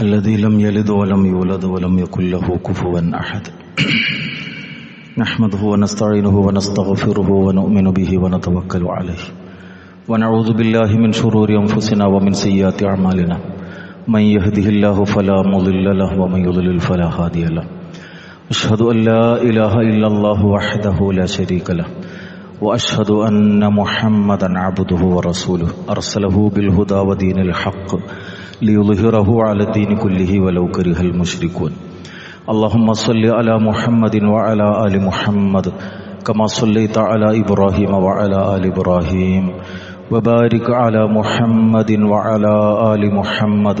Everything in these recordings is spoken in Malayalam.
الذي لم يلد ولم يولد ولم يكن له كفوا أحد نحمده ونستعينه ونستغفره ونؤمن به ونتوكل عليه ونعوذ بالله من شرور أنفسنا ومن سيئات أعمالنا من يهده الله فلا مضل له ومن يضلل فلا هادي له أشهد أن لا إله إلا الله وحده لا شريك له وأشهد أن محمدا عبده ورسوله أرسله بالهدى ودين الحق ليظهره على الدين كله ولو كره المشركون اللهم صل على محمد وعلى آل محمد كما صليت على إبراهيم وعلى آل إبراهيم وبارك على محمد وعلى آل محمد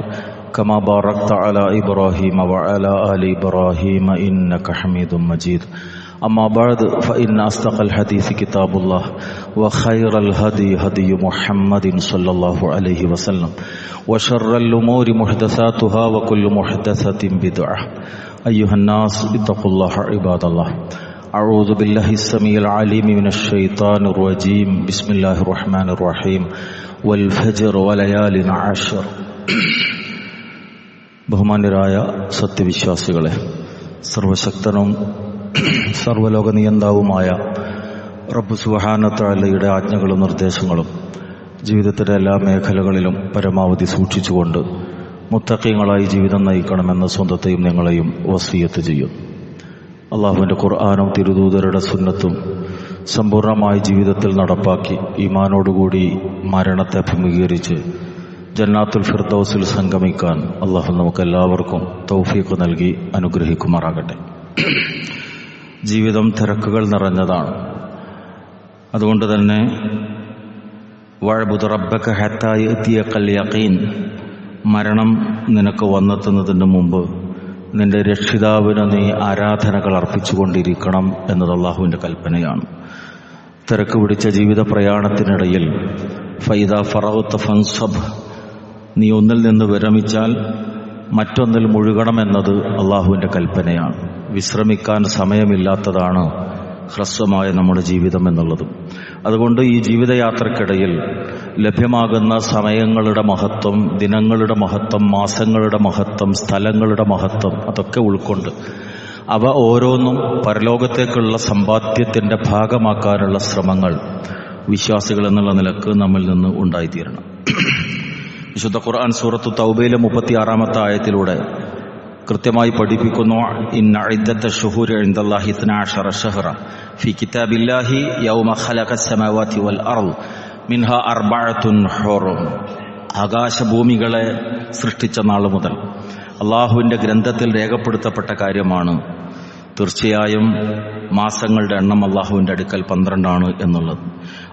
كما باركت على إبراهيم وعلى آل إبراهيم إنك حميد مجيد أما بعد فإن أصدق الحديث كتاب الله وخير الهدي هدي محمد صلى الله عليه وسلم وشر الأمور محدثاتها وكل محدثة بدعة أيها الناس اتقوا الله عباد الله أعوذ بالله السميع العليم من الشيطان الرجيم بسم الله الرحمن الرحيم والفجر وليال عشر ബഹുമാന്യരായ സത്യവിശ്വാസികളെ, സർവശക്തനും സർവലോക നിയന്താവുമായ റബ്ബ് സുബ്ഹാനഹു വ തആലയുടെ ആജ്ഞകളും നിർദ്ദേശങ്ങളും ജീവിതത്തിൻ്റെ എല്ലാ മേഖലകളിലും പരമാവധി സൂക്ഷിച്ചുകൊണ്ട് മുത്തഖീങ്ങളായി ജീവിതം നയിക്കണമെന്ന് സ്വന്തത്തെയും നിങ്ങളെയും വസിയത്ത് ചെയ്യും. അള്ളാഹുവിൻ്റെ ഖുർആനും തിരുദൂതരുടെ സുന്നത്തും സമ്പൂർണ്ണമായി ജീവിതത്തിൽ നടപ്പാക്കി ഈമാനോടുകൂടി മരണത്തെ അഭിമുഖീകരിച്ച് ജന്നാത്തുൽ ഫിർദൗസിൽ സംഗമിക്കാൻ അള്ളാഹു നമുക്കെല്ലാവർക്കും തൗഫീഖ് നൽകി അനുഗ്രഹിക്കുമാറാകട്ടെ. ജീവിതം തിരക്കുകൾ നിറഞ്ഞതാണ്. അതുകൊണ്ട് തന്നെ വഅബ്ദു റബ്ബക ഹത്താ യഅതിയകൽ യഖീൻ, മരണം നിനക്ക് വന്നെത്തുന്നതിന് മുമ്പ് നിന്റെ രക്ഷിതാവിന് നീ ആരാധനകൾ അർപ്പിച്ചുകൊണ്ടിരിക്കണം എന്നത് അള്ളാഹുവിൻ്റെ കൽപ്പനയാണ്. തിരക്ക് പിടിച്ച ജീവിത പ്രയാണത്തിനിടയിൽ ഫൈദാ ഫറഗ്ത ഫൻസബ്, നീ ഒന്നിൽ നിന്ന് വിരമിച്ചാൽ മറ്റൊന്നിൽ മുഴുകണമെന്നത് അള്ളാഹുവിൻ്റെ കൽപ്പനയാണ്. വിശ്രമിക്കാൻ സമയമില്ലാത്തതാണ് ഹ്രസ്വമായ നമ്മുടെ ജീവിതം എന്നുള്ളത്. അതുകൊണ്ട് ഈ ജീവിതയാത്രക്കിടയിൽ ലഭ്യമാകുന്ന സമയങ്ങളുടെ മഹത്വം, ദിനങ്ങളുടെ മഹത്വം, മാസങ്ങളുടെ മഹത്വം, സ്ഥലങ്ങളുടെ മഹത്വം അതൊക്കെ ഉൾക്കൊണ്ട് അവ ഓരോന്നും പരലോകത്തേക്കുള്ള സമ്പാദ്യത്തിൻ്റെ ഭാഗമാക്കാനുള്ള ശ്രമങ്ങൾ വിശ്വാസികൾ എന്നുള്ള നിലക്ക് നമ്മിൽ നിന്ന് ഉണ്ടായിത്തീരണം. വിശുദ്ധ ഖുർആൻ സൂറത്തു തൗബയിലെ 36-ാമത്തെ ആയത്തിലൂടെ കൃത്യമായി പഠിപ്പിക്കുന്നു, ഇന്ന ഇദ്ദത്ത ശുഹൂരി ഇൻദല്ലാഹി 12 ശഹ്റ ഫീ കിതാബില്ലാഹി യൗമ ഖലഖസ് സമാവാതി വൽ അർദ് മിൻഹാ അർബഅത്തുൻ ഹുറും. ആകാശഭൂമികളെ സൃഷ്ടിച്ച നാൾ മുതൽ അള്ളാഹുവിൻ്റെ ഗ്രന്ഥത്തിൽ രേഖപ്പെടുത്തപ്പെട്ട കാര്യമാണ്. തീർച്ചയായും മാസങ്ങളുടെ എണ്ണം അള്ളാഹുവിൻ്റെ അടുക്കൽ 12 എന്നുള്ളത്.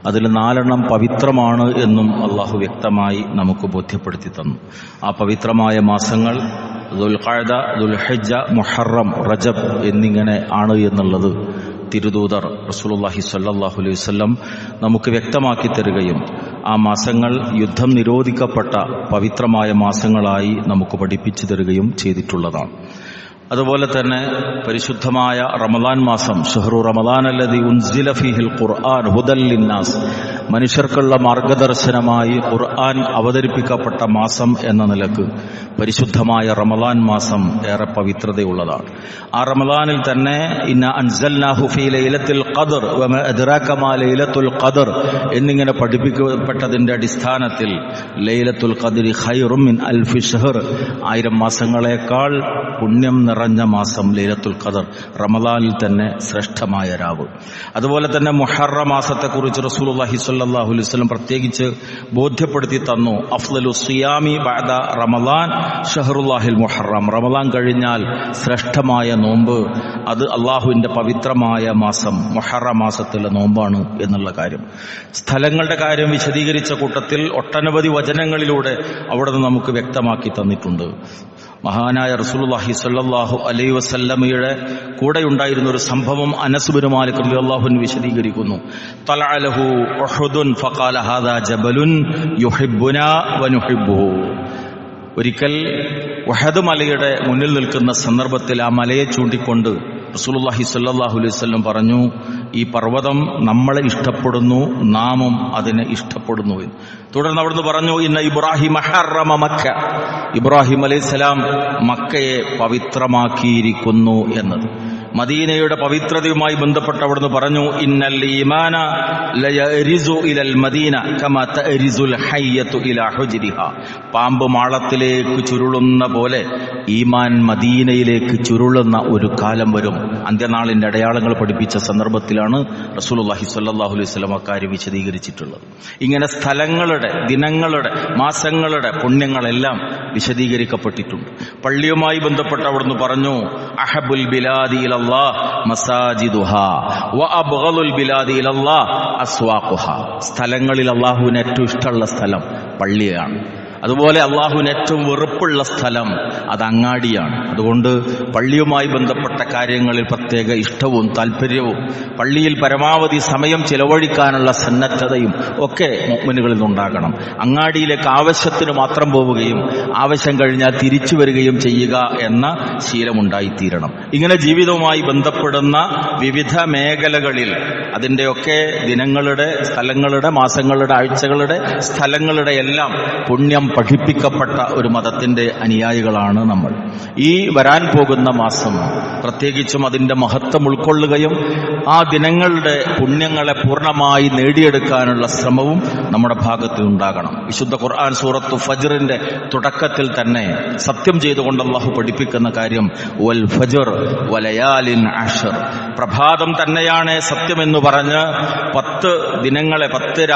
അതിൽ 4 പവിത്രമാണ് എന്നും അള്ളാഹു വ്യക്തമായി നമുക്ക് ബോധ്യപ്പെടുത്തി തന്നു. ആ പവിത്രമായ മാസങ്ങൾ ദുൽഖഅദ, ദുൽഹിജ്ജ, മുഹറം, റജബ് എന്നിങ്ങനെ ആണ് എന്നുള്ളത് തിരുദൂതർ റസൂലുള്ളാഹി സ്വല്ലല്ലാഹു അലൈഹി വസല്ലം നമുക്ക് വ്യക്തമാക്കി തരികയും ആ മാസങ്ങൾ യുദ്ധം നിരോധിക്കപ്പെട്ട പവിത്രമായ മാസങ്ങളായി നമുക്ക് പഠിപ്പിച്ചു തരികയും ചെയ്തിട്ടുള്ളതാണ്. അതുപോലെ തന്നെ പരിശുദ്ധമായ റമദാൻ മാസം, ഷഹ്റു റമദാൻ അല്ലദീ ഉൻസില ഫീഹിൽ ഖുർആൻ ഹുദൽ ലിന്നാസ്, മനുഷ്യർക്കുള്ള മാർഗദർശനമായി ഖുർആൻ അവതരിപ്പിക്കപ്പെട്ട മാസം എന്ന നിലക്ക് പരിശുദ്ധമായ റമദാൻ മാസം ഏറെ പവിത്രതയുള്ളതാണ്. ആ റമദാനിൽ തന്നെ ഇന്ന അൻസൽനാഹു ഫീ ലൈലത്തുൽ ഖദ്ർ വമാ അദ്റാക മാ ലൈലത്തുൽ ഖദ്ർ എന്നിങ്ങനെ പഠിപ്പിക്കപ്പെട്ടതിൻ്റെ അടിസ്ഥാനത്തിൽ ലൈലത്തുൽ ഖദ്രി ഖൈറും മിൻ അൽഫി ഷഹ്ർ, 1000 മാസങ്ങളെക്കാൾ പുണ്യം നിറഞ്ഞ മാസം ലൈലത്തുൽ ഖദർ, റമദാനിൽ തന്നെ ശ്രേഷ്ഠമായ രാവ്. അതുപോലെ തന്നെ മുഹറം മാസത്തെക്കുറിച്ച് റസൂലുള്ളാഹി സ്വല്ലല്ലാഹു അലൈഹി വസല്ലം പ്രത്യേകിച്ച് ബോധ്യപ്പെടുത്തി തന്നു. അഫ്ളലു സിയാമി ബഅദ റമദാൻ ഷഹ്റുല്ലാഹിൽ മുഹറം, റമദാൻ കഴിഞ്ഞാൽ ശ്രേഷ്ഠമായ നോമ്പ് അത് അള്ളാഹുവിൻ്റെ പവിത്രമായ മാസം മുഹറം മാസത്തിലെ നോമ്പാണ് എന്നുള്ള കാര്യം. സ്ഥലങ്ങളുടെ കാര്യം വിശദീകരിച്ച കൂട്ടത്തിൽ ഒട്ടനവധി വചനങ്ങളിലൂടെ അവിടെ നമുക്ക് വ്യക്തമാക്കി തന്നിട്ടുണ്ട്. മഹാനായ റസൂലുള്ളാഹി സ്വല്ലല്ലാഹു അലൈഹി വസല്ലമയുടെ കൂടെയുണ്ടായിരുന്ന ഒരു സംഭവം അനസ് ബിൻ മാലിക് റളിയല്ലാഹു അൻഹു വിശദീകരിക്കുന്നു. തലഅലഹു ഉഹുദുൻ ഫഖാല ഹാദാ ജബലുൻ യുഹിബ്ബുനാ വനുഹിബ്ബുഹു. ഒരിക്കൽ ഉഹദ് മലയുടെ മുന്നിൽ നിൽക്കുന്ന സന്ദർഭത്തിൽ ആ മലയെ ചൂണ്ടിക്കൊണ്ട് റസൂലുള്ളാഹി സ്വല്ലല്ലാഹു അലൈഹി വസല്ലം പറഞ്ഞു, ഈ പർവ്വതം നമ്മളെ ഇഷ്ടപ്പെടുന്നു, നാമും അതിനെ ഇഷ്ടപ്പെടുന്നു. തുടർന്ന് അവിടുന്ന് പറഞ്ഞു, ഇന്ന ഇബ്രാഹിം ഹറമ മക്ക, ഇബ്രാഹിം അലൈഹിസ്സലാം മക്കയെ പവിത്രമാക്കിയിരിക്കുന്നു എന്നത്. മദീനയുടെ പവിത്രതയുമായി ബന്ധപ്പെട്ട് അവിടുന്ന് പറഞ്ഞു, ഇന്നൽ ഈമാന ലയരിസു ഇലൽ മദീന കമാ തരിസുൽ ഹയ്യതു ഇലാ ഹുജ്രിഹാ. പാമ്പ് മാളത്തിലേക്ക് ചുരുളുന്ന പോലെ ഈമാൻ മദീനയിലേക്ക് ചുരുളുന്ന ഒരു കാലം വരും. അന്ത്യനാളിന്റെ അടയാളങ്ങൾ പഠിപ്പിച്ച സന്ദർഭത്തിലാണ് റസൂലുള്ളാഹി സ്വല്ലല്ലാഹു അലൈഹി വസല്ലം അക്കാര്യം വിശദീകരിച്ചിട്ടുള്ളത്. ഇങ്ങനെ സ്ഥലങ്ങളുടെ, ദിനങ്ങളുടെ, മാസങ്ങളുടെ പുണ്യങ്ങളെല്ലാം വിശദീകരിക്കപ്പെട്ടിട്ടുണ്ട്. പള്ളിയുമായി ബന്ധപ്പെട്ട് അവിടുന്ന് പറഞ്ഞു, അഹബുൽ ബിലാദി ഇലല്ലാഹ് മസാജിദുഹാ വ അബ്ഗളുൽ ബിലാദി ഇലല്ലാഹ് അസ്വാഖുഹാ. സ്ഥലങ്ങളിൽ അല്ലാഹുവിന് ഏറ്റവും ഇഷ്ടമുള്ള സ്ഥലം പള്ളിയാണ്. അതുപോലെ അള്ളാഹുവിന് ഏറ്റവും വെറുപ്പുള്ള സ്ഥലം അത് അങ്ങാടിയാണ്. അതുകൊണ്ട് പള്ളിയുമായി ബന്ധപ്പെട്ട കാര്യങ്ങളിൽ പ്രത്യേക ഇഷ്ടവും താല്പര്യവും പള്ളിയിൽ പരമാവധി സമയം ചിലവഴിക്കാനുള്ള സന്നദ്ധതയും ഒക്കെ മുഅ്മിനുകളിൽ നിന്നുണ്ടാകണം. അങ്ങാടിയിലേക്ക് ആവശ്യത്തിന് മാത്രം പോവുകയും ആവശ്യം കഴിഞ്ഞാൽ തിരിച്ചു വരികയും ചെയ്യുക എന്ന ശീലമുണ്ടായിത്തീരണം. ഇങ്ങനെ ജീവിതവുമായി ബന്ധപ്പെടുന്ന വിവിധ മേഖലകളിൽ അതിൻ്റെയൊക്കെ ദിനങ്ങളുടെ, സ്ഥലങ്ങളുടെ, മാസങ്ങളുടെ, ആഴ്ചകളുടെ, സ്ഥലങ്ങളുടെ എല്ലാം പുണ്യം പഠിപ്പിക്കപ്പെട്ട ഒരു മതത്തിന്റെ അനുയായികളാണ് നമ്മൾ. ഈ വരാൻ പോകുന്ന മാസം പ്രത്യേകിച്ചും അതിന്റെ മഹത്വം ഉൾക്കൊള്ളുകയും ആ ദിനങ്ങളുടെ പുണ്യങ്ങളെ പൂർണ്ണമായി നേടിയെടുക്കാനുള്ള ശ്രമവും നമ്മുടെ ഭാഗത്ത് ഉണ്ടാകണം. വിശുദ്ധ ഖുർആൻ സൂറത്തു ഫജ്റിന്റെ തുടക്കത്തിൽ തന്നെ സത്യം ചെയ്തുകൊണ്ട് അല്ലാഹു പഠിപ്പിക്കുന്ന കാര്യം, വൽ ഫജ്ർ വലയാലിൻ അശ്ർ, പ്രഭാതം തന്നെയാണ് സത്യമെന്ന് പറഞ്ഞ് 10 ദിനങ്ങളെ, 10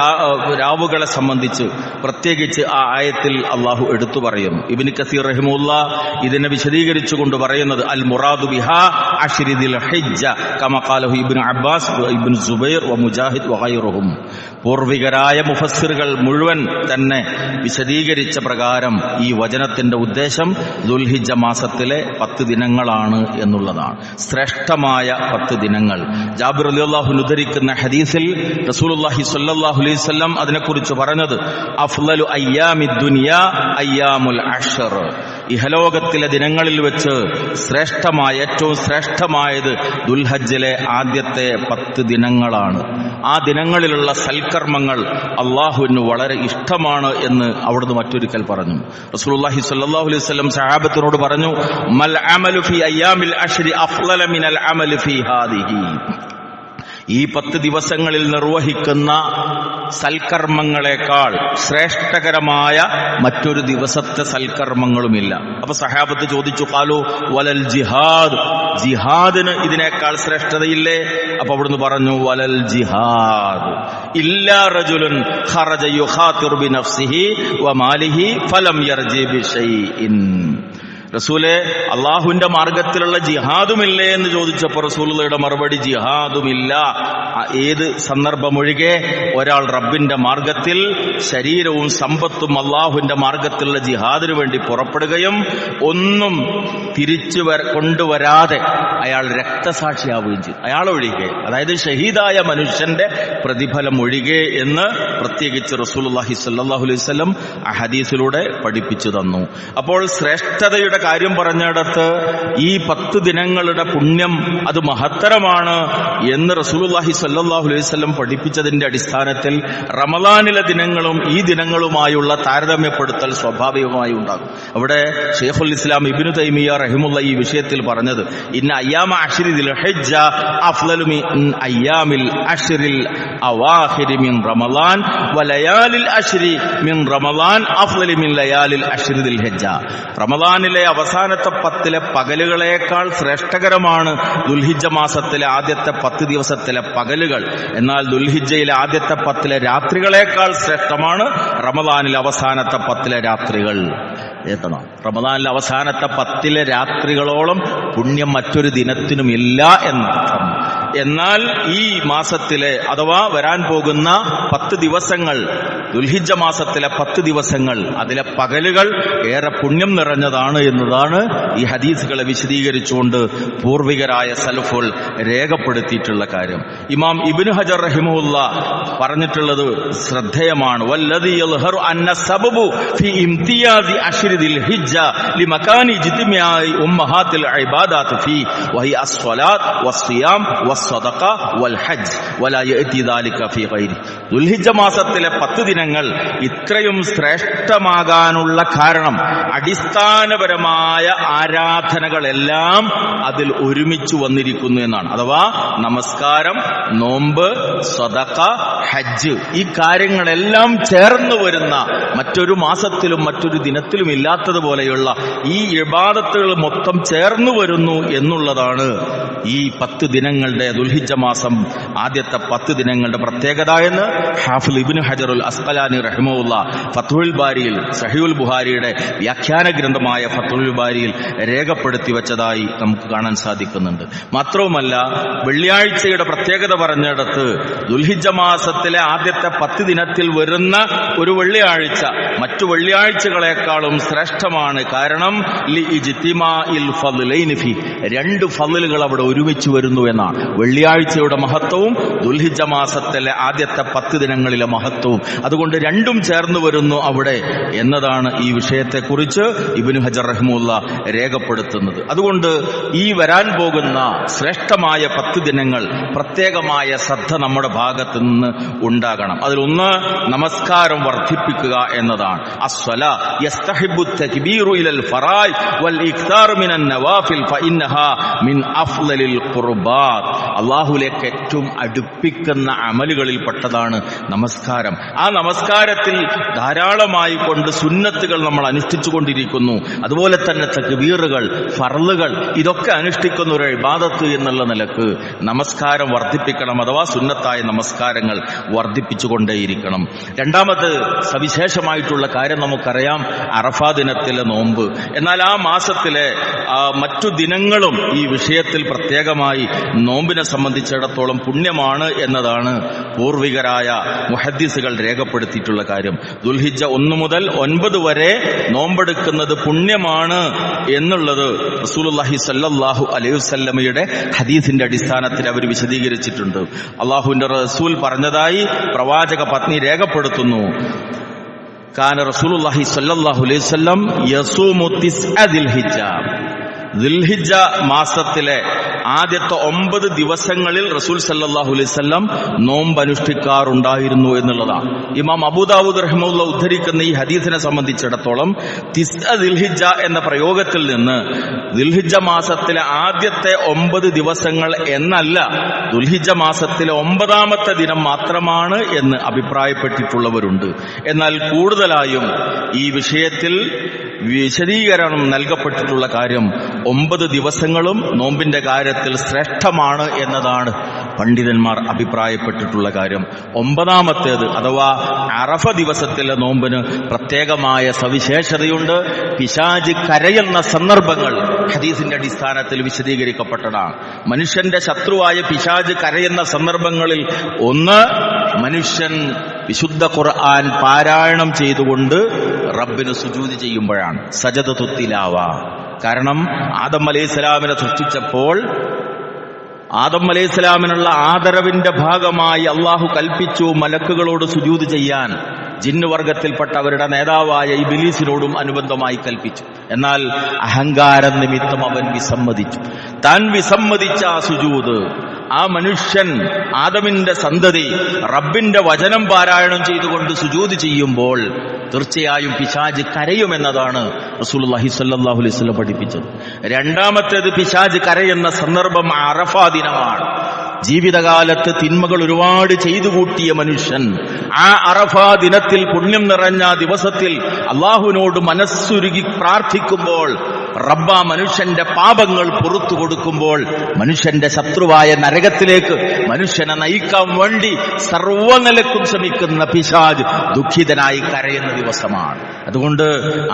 രാവുകളെ സംബന്ധിച്ച് പ്രത്യേകിച്ച് ആ ആയത്തിൽ അള്ളാഹു എടുത്തു പറയും. ഇബ്നു കസീർ റഹിമഹുല്ലാഹ് ഇതിനെ വിശദീകരിച്ചുകൊണ്ട് പറയുന്നത്, അൽ മുറാദു ബിഹാ അശ്രി ദിൽ ഹിജ്ജ കമാ ഖാലഹു ഇബ്നു അബ്ബാസ് ഇബ്നു സുബൈർ വ മുജാഹിദ് വ ഗൈറുഹും. പൂർവികരായ മുഫസ്സിറുകൾ മുഴുവൻ തന്നെ വിശദീകരിച്ച പ്രകാരം ഈ വചനത്തിന്റെ ഉദ്ദേശം ദുൽഹിജ്ജ മാസത്തിലെ 10 ദിനങ്ങളാണ് എന്നുള്ളതാണ്. ശ്രേഷ്ഠമായ 10 ദിനങ്ങൾ. ജാബിർ റളിയല്ലാഹു അൻഹു ഉദ്ധരിക്കുന്ന ഹദീസിൽ റസൂലുള്ളാഹി സ്വല്ലല്ലാഹു അലൈഹി വസല്ലം അതിനെക്കുറിച്ച് പറഞ്ഞത്, അഫ്ളലു അയ്യാമിദ് ദുനിയാ അയ്യാമുൽ അശ്ർ. ഇഹലോകത്തിലെ ദിനങ്ങളിൽ വെച്ച് ഏറ്റവും ശ്രേഷ്ഠമായത് ദുൽഹജ്ജിലെ ആദ്യത്തെ 10 ദിനങ്ങളാണ്. ആ ദിനങ്ങളിലുള്ള സൽക്കർമ്മങ്ങൾ അള്ളാഹുവിന് വളരെ ഇഷ്ടമാണ് എന്ന് അവിടുന്ന് മറ്റൊരിക്കൽ പറഞ്ഞു. റസൂലുള്ളാഹി സ്വല്ലല്ലാഹു അലൈഹി വസല്ലം സഹാബത്തിനോട് പറഞ്ഞു, മൽ അമലു ഫീ അയ്യാമിൽ അശ്രി അഫ്ളല മിനൽ അമലി ഫീ ഹാദിഹി. ഈ 10 ദിവസങ്ങളിൽ നിർവഹിക്കുന്ന സൽക്കർമ്മങ്ങളെക്കാൾ ശ്രേഷ്ഠകരമായ മറ്റൊരു ദിവസത്തെ സൽക്കർമ്മങ്ങളുമില്ല. അപ്പൊ സഹാബത്ത് ചോദിച്ചു, ഖാലു വലൽ ജിഹാദ്, ജിഹാദിന് ഇതിനേക്കാൾ ശ്രേഷ്ഠതയില്ലേ? അപ്പൊ അവിടുന്ന് പറഞ്ഞു, വലൽ ജിഹാദ് ഇല്ലാ റജുലുൻ ഖറജ യുഖാതിറു ബിനഫ്സിഹി വമാലിഹി ഫലം യർജി ബിശൈഇൻ. റസൂലെ, അള്ളാഹുവിന്റെ മാർഗത്തിലുള്ള ജിഹാദുമില്ലേ എന്ന് ചോദിച്ചപ്പോൾ റസൂലുള്ളാഹിയുടെ മറുപടി, ജിഹാദുമില്ല. ഏത് സന്ദർഭമൊഴികെ ഒരാൾ റബ്ബിന്റെ മാർഗത്തിൽ ശരീരവും സമ്പത്തും അള്ളാഹുവിന്റെ മാർഗത്തിലുള്ള ജിഹാദിനു വേണ്ടി പുറപ്പെടുകയും ഒന്നും തിരിച്ചു കൊണ്ടുവരാതെ അയാൾ രക്തസാക്ഷിയാവുകയും ചെയ്തു, അയാൾ ഒഴികെ, അതായത് ഷഹീദായ മനുഷ്യന്റെ പ്രതിഫലം ഒഴികെ എന്ന് പ്രത്യേകിച്ച് റസൂലുള്ളാഹി സ്വല്ലല്ലാഹു അലൈഹി വസല്ലം ആ ഹദീസിലൂടെ പഠിപ്പിച്ചു തന്നു. അപ്പോൾ ശ്രേഷ്ഠതയുടെ കാര്യം പറഞ്ഞിടത്ത് ഈ 10 ദിനങ്ങളുടെ പുണ്യം അത് മഹത്തരമാണ് എന്ന് റസൂലുള്ളാഹി സ്വല്ലല്ലാഹു അലൈഹി വസല്ലം പഠിപ്പിച്ചതിന്റെ അടിസ്ഥാനത്തിൽ റമളാനിലെ ദിനങ്ങളും ഈ ദിനങ്ങളുമായുള്ള താരതമ്യപ്പെടുത്തൽ സ്വാഭാവികമായി ഉണ്ടാകും. അവിടെ ശൈഖുൽ ഇസ്ലാം ഇബ്നു തൈമിയ്യ റഹിമഹുല്ലാഹ് ഈ വിഷയത്തിൽ പറഞ്ഞത്, ഇന്ന അയ്യാമ അശ്രി ദിൽ ഹിജ്ജ അഫ്ളലു മിൻ അയ്യാമിൽ അശ്രിൽ അവാഖിരി മിൻ റമളാൻ വലയാലിൽ അശ്രി മിൻ റമളാൻ അഫ്ളലു മിൻ ലയാലിൽ അശ്രി ദിൽ ഹിജ്ജ. റമളാനിലെ അവസാനത്തെ 10 പകലുകളേക്കാൾ ശ്രേഷ്ഠകരമാണ് ദുൽഹിജ്ജ മാസത്തിലെ ആദ്യത്തെ 10 ദിവസത്തിലെ പകലുകൾ. എന്നാൽ ദുൽഹിജ്ജയിലെ ആദ്യത്തെ 10 രാത്രികളേക്കാൾ ശ്രേഷ്ഠമാണ് റമളാനിലെ അവസാനത്തെ 10 രാത്രികൾ. എത്തണം, റമളാനിലെ അവസാനത്തെ 10 രാത്രികളോളം പുണ്യം മറ്റൊരു ദിനത്തിനുമില്ല എന്നർത്ഥം. എന്നാൽ ഈ മാസത്തിലെ അഥവാ വരാൻ പോകുന്ന 10 ദിവസങ്ങൾ, ദുൽഹിജ്ജ മാസത്തിലെ 10 ദിവസങ്ങൾ, അതിലെ പകലുകൾ ഏറെ പുണ്യം നിറഞ്ഞതാണ് എന്നതാണ് ഈ ഹദീസുകളെ വിശദീകരിച്ചുകൊണ്ട് പൂർവികരായ സലഫുൽ രേഖപ്പെടുത്തിയിട്ടുള്ള കാര്യം. ഇമാം ഇബ്നു ഹജർ റഹിമഹുല്ല പറഞ്ഞിട്ടുള്ളത് ശ്രദ്ധേയമാണ്. വല്ലദി യൽഹറു അന്ന സബബു ഫി ഇംതിയാസി അശ്രി ദിൽഹിജ്ജ ലിമകാനി ജിത്മിയായി ഉമ്മഹാത്തിൽ ഇബാദാത്ത് ഫി വഹി അസ്സലാത്ത് വസ്സിയാം വസ്സദഖ വൽഹജ്ജ് വലാ യഅതി ദാലിക ഫി ഗൈരി. ദുൽഹിജ്ജ മാസത്തിലെ 10 ദിനങ്ങൾ ഇത്രയും ശ്രേഷ്ഠമാകാനുള്ള കാരണം അടിസ്ഥാനപരമായ ആരാധനകളെല്ലാം അതിൽ ഒരുമിച്ച് വന്നിരിക്കുന്നു എന്നാണ്. അഥവാ നമസ്കാരം, നോമ്പ്, സദഖ, ഹജ്ജ്, ഈ കാര്യങ്ങളെല്ലാം ചേർന്ന് വരുന്ന, മറ്റൊരു മാസത്തിലും മറ്റൊരു ദിനത്തിലും ഇല്ലാത്തതുപോലെയുള്ള ഈ ഇബാദത്തുകൾ മൊത്തം ചേർന്ന് വരുന്നു എന്നുള്ളതാണ് ഈ 10 ദിനങ്ങളുടെ, ദുൽഹിജ്ജ മാസം ആദ്യത്തെ 10 ദിനങ്ങളുടെ പ്രത്യേകത എന്ന് ഹാഫിദ് ഇബ്നു ഹജറുൽ അസ്ഖലാനി റഹിമഹുല്ല ഫത്ഹുൽ ബാരിയിൽ, സഹീഹുൽ ബുഖാരിയുടെ വ്യാഖ്യാന ഗ്രന്ഥമായ ഫത്ഹുൽ ബാരിയിൽ രേഖപ്പെടുത്തി വെച്ചതായി നമുക്ക് കാണാൻ സാധിക്കുന്നുണ്ട്. മാത്രവുമല്ല, വെള്ളിയാഴ്ചയുടെ പ്രത്യേകത പറഞ്ഞിടത്ത് ദുൽഹിജ്ജ മാസത്തിലെ ആദ്യത്തെ 10 ദിനത്തിൽ വരുന്ന ഒരു വെള്ളിയാഴ്ച മറ്റു വെള്ളിയാഴ്ചകളെക്കാളും ശ്രേഷ്ഠമാണ്. കാരണം രണ്ട് ഫضലുകൾ അവിടെ ഒരുമിച്ച് വരുന്നു എന്നാണ്. വെള്ളിയാഴ്ചയുടെ മഹത്വവും ദുൽഹിജ്ജ മാസത്തിലെ ആദ്യത്തെ 10 ദിനങ്ങളിലെ മഹത്വവും, അതുകൊണ്ട് രണ്ടും ചേർന്ന് വരുന്നു അവിടെ എന്നതാണ് ഈ വിഷയത്തെക്കുറിച്ച് ഇബ്നു ഹജർ റഹിമഹുല്ല രേഖപ്പെടുത്തുന്നത്. അതുകൊണ്ട് ഈ വരാൻ പോകുന്ന ശ്രേഷ്ഠമായ 10 ദിനങ്ങൾ പ്രത്യേകമായ ശ്രദ്ധ നമ്മുടെ ഭാഗത്ത് നിന്ന് ഉണ്ടാകണം. അതിലൊന്ന് നമസ്കാരം വർദ്ധിപ്പിക്കുക എന്നതാണ്. അസ്സലാ യസ്തഹിബ്ബു തക്ബീറു ഇലൽ ഫറായ് വൽ ഇക്താർ മിനൻ നവാഫിൽ ഫഇന്നഹാ മിൻ അഫ്ളലിൽ ഖുർബാത്ത്. അല്ലാഹുവിലേക്ക് ഏറ്റവും അടുപ്പിക്കുന്ന അമലുകളിൽ പെട്ടതാണ് നമസ്കാരം. ആ നമസ്കാരത്തിൽ ധാരാളമായി കൊണ്ട് സുന്നത്തുകൾ നമ്മൾ അനുഷ്ഠിച്ചു കൊണ്ടിരിക്കുന്നു. അതുപോലെ തന്നെ തക്ബീറുകൾ, ഫർളുകൾ, ഇതൊക്കെ അനുഷ്ഠിക്കുന്ന ഒരു ഇബാദത്ത് എന്നുള്ള നിലക്ക് നമസ്കാരം വർദ്ധിപ്പിക്കണം. അഥവാ സുന്നത്തായ നമസ്കാരങ്ങൾ വർദ്ധിപ്പിച്ചുകൊണ്ടേയിരിക്കണം. രണ്ടാമത് സവിശേഷമായിട്ടുള്ള കാര്യം നമുക്കറിയാം, അറഫാ ദിനത്തിലെ നോമ്പ്. എന്നാൽ ആ മാസത്തിലെ മറ്റു ദിനങ്ങളും ഈ വിഷയത്തിൽ പ്രത്യേകമായി നോമ്പിനെ സംബന്ധിച്ചിടത്തോളം പുണ്യമാണ് എന്നതാണ് പൂർവികരായ മുഹദ്ദിസുകൾ രേഖപ്പെടുത്തിയിട്ടുള്ള കാര്യം. ദുൽഹിജ്ജ 1 മുതൽ 9 വരെ നോമ്പെടുക്കുന്നത് പുണ്യമാണ് എന്നുള്ളത് റസൂലുള്ളാഹി സ്വല്ലല്ലാഹു അലൈഹി വസല്ലമയുടെ ഹദീസിന്റെ അടിസ്ഥാനത്തിൽ അവർ വിശദീകരിച്ചിട്ടുണ്ട്. അല്ലാഹുവിന്റെ റസൂൽ പറഞ്ഞതായി പ്രവാചക പത്നി രേഖപ്പെടുത്തുന്നു. കാന റസൂലുള്ളാഹി സ്വല്ലല്ലാഹു അലൈഹി വസല്ലം യസൂമു തിസ്അ ദിൽഹിജ്ജ. ദിൽഹിജ്ജ മാസത്തിലെ ആദ്യത്തെ 9 ദിവസങ്ങളിൽ റസൂൽ സല്ലല്ലാഹു അലൈഹി വസല്ലം നോമ്പ് അനുഷ്ഠിക്കാറുണ്ടായിരുന്നു എന്നുള്ളതാണ്. ഇമാം അബൂദാവൂദ് റഹിമഹുല്ലാ ഉദ്ധരിക്കുന്ന ഈ ഹദീസിനെ സംബന്ധിച്ചിടത്തോളം തിസ്അ ദിൽഹിജ്ജ എന്ന പ്രയോഗത്തിൽ നിന്ന് ദിൽഹിജ്ജ മാസത്തിലെ ആദ്യത്തെ 9 ദിവസങ്ങൾ എന്നല്ല, ദുൽഹിജ്ജ മാസത്തിലെ 9ാമത്തെ ദിനം മാത്രമാണ് എന്ന് അഭിപ്രായപ്പെട്ടിട്ടുള്ളവരുണ്ട്. എന്നാൽ കൂടുതലായും ഈ വിഷയത്തിൽ വിശദീകരണം നൽകപ്പെട്ടിട്ടുള്ള കാര്യം 9 ദിവസങ്ങളും നോമ്പിന്റെ കാര്യത്തിൽ ശ്രേഷ്ഠമാണ് എന്നതാണ് പണ്ഡിതന്മാർ അഭിപ്രായപ്പെട്ടിട്ടുള്ള കാര്യം. 9ാമത്തേത് അഥവാ അറഫ ദിവസത്തിലെ നോമ്പിന് പ്രത്യേകമായ സവിശേഷതയുണ്ട്. പിശാച് കരയുന്ന സന്ദർഭങ്ങൾ ഹദീസിന്റെ അടിസ്ഥാനത്തിൽ വിശദീകരിക്കപ്പെട്ടതാണ്. മനുഷ്യന്റെ ശത്രുവായ പിശാച് കരയുന്ന സന്ദർഭങ്ങളിൽ ഒന്ന്, മനുഷ്യൻ വിശുദ്ധ ഖുർആൻ പാരായണം ചെയ്തുകൊണ്ട് റബ്ബിന് സുജൂദ് ചെയ്യുമ്പോഴാണ്, സജദതു തിലാവ. കാരണം ആദം അലൈഹിസ്സലാമിനെ സൃഷ്ടിച്ചപ്പോൾ ആദം അലൈഹിസ്സലാമിനുള്ള ആദരവിന്റെ ഭാഗമായി അള്ളാഹു കൽപ്പിച്ചു മലക്കുകളോട് സുജൂദ് ചെയ്യാൻ. ജിന്നുവർഗത്തിൽപ്പെട്ട അവരുടെ നേതാവായ ഇബ്ലീസിനോടും അനുബന്ധമായി കൽപ്പിച്ചു. എന്നാൽ അഹങ്കാരം നിമിത്തം അവൻ വിസമ്മതിച്ചു. താൻ വിസമ്മതിച്ച ആ സുജൂദ്, ആ മനുഷ്യൻ ആദമിന്റെ സന്തതി റബ്ബിന്റെ വചനം പാരായണം ചെയ്തുകൊണ്ട് സുജൂദ് ചെയ്യുമ്പോൾ തീർച്ചയായും പിശാച് കരയുമെന്നതാണ് റസൂലുള്ളാഹി സ്വല്ലല്ലാഹു അലൈഹി വസല്ലം പഠിപ്പിച്ചത്. രണ്ടാമത്തേത്, പിശാച് കരയുന്ന സന്ദർഭം അറഫാ ദിനമാണ്. ജീവിതകാലത്ത് തിന്മകൾ ഒരുപാട് ചെയ്തു കൂട്ടിയ മനുഷ്യൻ ആ അറഫാ ദിനത്തിൽ, പുണ്യം നിറഞ്ഞ ദിവസത്തിൽ അള്ളാഹുവിനോട് മനസ്സുരുകി പ്രാർത്ഥിക്കുമ്പോൾ റബ്ബ മനുഷ്യന്റെ പാപങ്ങൾ പുറത്തു കൊടുക്കുമ്പോൾ മനുഷ്യന്റെ ശത്രുവായ നരകത്തിലേക്ക് മനുഷ്യനെ നയിക്കാൻ വേണ്ടി സർവ്വനിലക്കും ശ്രമിക്കുന്ന പിശാച് ദുഃഖിതനായി കരയുന്ന ദിവസമാണ്. അതുകൊണ്ട്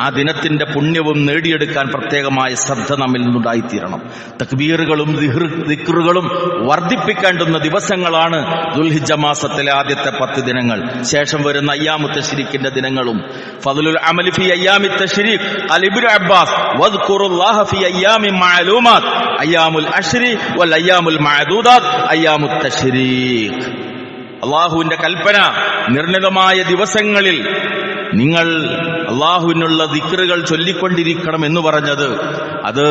ആ ദിനത്തിന്റെ പുണ്യവും നേടിയെടുക്കാൻ പ്രത്യേകമായ ശ്രദ്ധ നമ്മിൽ നിന്നുണ്ടായിത്തീരണം. തക്ബീറുകളും ദിക്റുകളും വർദ്ധിപ്പിക്കേണ്ടുന്ന ദിവസങ്ങളാണ് ദുൽഹിജ്ജ മാസത്തിലെ ആദ്യത്തെ 10 ദിനങ്ങൾ. ശേഷം വരുന്ന അയ്യാമു തശ്രീഖിന്റെ ദിനങ്ങളും. ഫദ്ലുൽ അമലി ഫി അയ്യാമി തശ്രീഖ് ഖാല ഇബ്നു അബ്ബാസ് വദ്കുറുല്ലാഹ ഫി അയ്യാമി മഅലൂമാത് അയ്യാമുൽ അശ്രി വൽ അയ്യാമുൽ മഅദൂദാത് അയ്യാമുത് തശ്രീഖ്. അല്ലാഹുവിന്റെ കൽപ്പന, നിർണിതമായ ദിവസങ്ങളിൽ നിങ്ങൾ അള്ളാഹുവിനുള്ള ദിക്റുകൾ ചൊല്ലിക്കൊണ്ടിരിക്കണം എന്ന് പറഞ്ഞത് അത്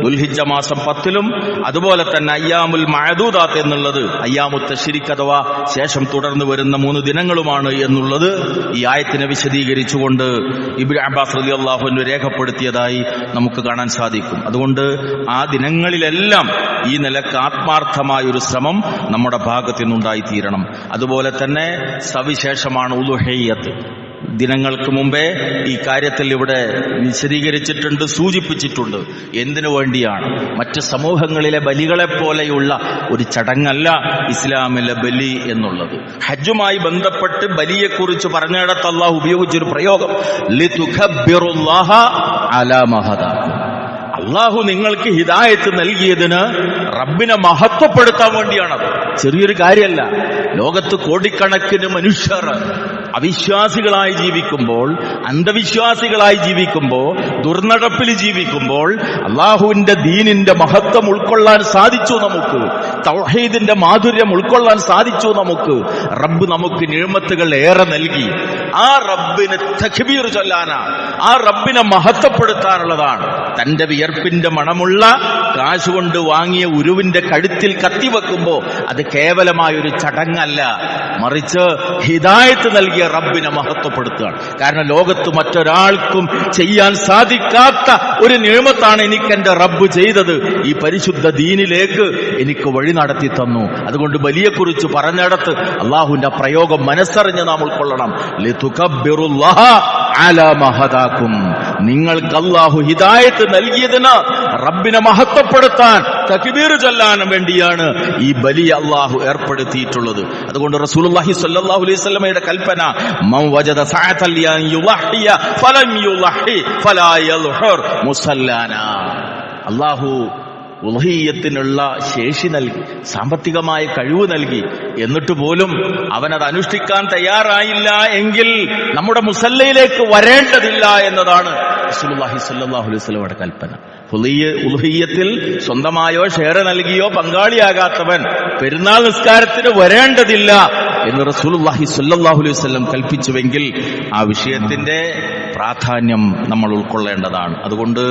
ദുൽഹിജ്ജ മാസം 10-ലും അതുപോലെ തന്നെ അയ്യാമുൽ മഅദൂദാത്ത് എന്നുള്ളത് അയ്യാമുൽ തശ്രീഖ് അഥവാ ശേഷം തുടർന്ന് വരുന്ന 3 ദിനങ്ങളുമാണ് എന്നുള്ളത് ഈ ആയത്തിനെ വിശദീകരിച്ചുകൊണ്ട് ഇബ്നു അബ്ബാസ് റളിയല്ലാഹു അൻഹു രേഖപ്പെടുത്തിയതായി നമുക്ക് കാണാൻ സാധിക്കും. അതുകൊണ്ട് ആ ദിനങ്ങളിലെല്ലാം ഈ നിലക്ക് ആത്മാർത്ഥമായ ഒരു ശ്രമം നമ്മുടെ ഭാഗത്തു നിന്നുണ്ടായിത്തീരണം. അതുപോലെ തന്നെ സവിശേഷമാണ് ഉളുഹിയ്യത്ത്. ദിനങ്ങൾക്ക് മുമ്പേ ഈ കാര്യത്തിൽ ഇവിടെ വിശദീകരിച്ചിട്ടുണ്ട്, സൂചിപ്പിച്ചിട്ടുണ്ട്. എന്തിനു വേണ്ടിയാണ്? മറ്റ് സമൂഹങ്ങളിലെ ബലികളെപ്പോലെയുള്ള ഒരു ചടങ്ങല്ല ഇസ്ലാമിലെ ബലി എന്നുള്ളത്. ഹജ്ജുമായി ബന്ധപ്പെട്ട് ബലിയെക്കുറിച്ച് പറഞ്ഞിടത്ത് അല്ലാഹു ഉപയോഗിച്ചൊരു പ്രയോഗം ലിതുകബ്ബിറുല്ലാഹ അലാ മാ ഹദാകും. അള്ളാഹു നിങ്ങൾക്ക് ഹിദായത്ത് നൽകിയതിന് റബ്ബിനെ മഹത്വപ്പെടുത്താൻ വേണ്ടിയാണത്. ചെറിയൊരു കാര്യമല്ല. ലോകത്ത് കോടിക്കണക്കിന് മനുഷ്യർ അവിശ്വാസികളായി ജീവിക്കുമ്പോൾ, അന്ധവിശ്വാസികളായി ജീവിക്കുമ്പോൾ, ദുർനടപ്പിൽ ജീവിക്കുമ്പോൾ അള്ളാഹുവിന്റെ ദീനിന്റെ മഹത്വം ഉൾക്കൊള്ളാൻ സാധിച്ചു നമുക്ക്. തൗഹീദിന്റെ മാധുര്യം ഉൾക്കൊള്ളാൻ സാധിച്ചു നമുക്ക്. റബ്ബ് നമുക്ക് നിഅമത്തുകൾ ഏറെ നൽകി. ആ റബ്ബിന് തക്ബീർ ചൊല്ലാനാണ്, ആ റബ്ബിനെ മഹത്വപ്പെടുത്താനുള്ളതാണ്. തന്റെ വിയർപ്പിന്റെ മണമുള്ള കാശുകൊണ്ട് വാങ്ങിയ ഉരുവിന്റെ കഴുത്തിൽ കത്തിവെക്കുമ്പോ അത് കേവലമായൊരു ചടങ്ങല്ല, മറിച്ച് ഹിദായത്ത് നൽകിയ റബ്ബിനെ മഹത്വപ്പെടുത്തുകയാണ്. കാരണം ലോകത്ത് മറ്റൊരാൾക്കും ചെയ്യാൻ സാധിക്കാത്ത ഒരു നിഅമത്താണ് എനിക്ക് എന്റെ റബ്ബ് ചെയ്തത്. ഈ പരിശുദ്ധ ദീനിലേക്ക് എനിക്ക് വഴി നടത്തി തന്നു. അതുകൊണ്ട് ബലിയെക്കുറിച്ച് പറഞ്ഞിടത്ത് അള്ളാഹുവിന്റെ പ്രയോഗം മനസ്സറിഞ്ഞ് നാം ഉൾക്കൊള്ളണം. ലിതുകബ്ബിറുല്ലാഹ അലാ മാ ഹദാകും. നിങ്ങൾക്ക് അല്ലാഹു ഹിദായത്ത് നൽകിയതിന് റബ്ബിനെ മഹത്വപ്പെടുത്താൻ, തക്ബീർ ചൊല്ലാൻ വേണ്ടിയാണ് ഈ ബലി അല്ലാഹു ഏർപ്പെടുത്തിയിട്ടുള്ളത്. അതുകൊണ്ട് റസൂലുള്ളാഹി സ്വല്ലല്ലാഹു അലൈഹി വസല്ലമയുടെ കൽപ്പന മൻ വജദ സഅതൻ ലിയൻ യുളഹിയ ഫലം യുളഹി ഫലാ യൽഹുർ മുസല്ലാനാ. അല്ലാഹു ഉളുഹിയ്യത്തിനുള്ള ശേഷി നൽകി, സാമ്പത്തികമായ കഴിവ് നൽകി. എന്നിട്ട് പോലും അവനത് അനുഷ്ഠിക്കാൻ തയ്യാറായില്ല എങ്കിൽ നമ്മുടെ മുസല്ലയിലേക്ക് വരേണ്ടതില്ല എന്നതാണ് റസൂലുള്ളാഹി സ്വല്ലല്ലാഹു അലൈഹി വസല്ലമയുടെ കൽപ്പന. ഉളുഹിയ്യത്തിൽ സ്വന്തമായോ ഷെയർ നൽകിയോ പങ്കാളിയാകാത്തവൻ പെരുന്നാൾ നിസ്കാരത്തിന് വരേണ്ടതില്ല എന്ന് റസൂലുള്ളാഹി സ്വല്ലല്ലാഹു അലൈഹി വസല്ലം കൽപ്പിച്ചുവെങ്കിൽ ആ വിഷയത്തിന്റെ പ്രാധാന്യം നമ്മൾ ഉൾക്കൊള്ളേണ്ടതാണ്. അതുകൊണ്ട്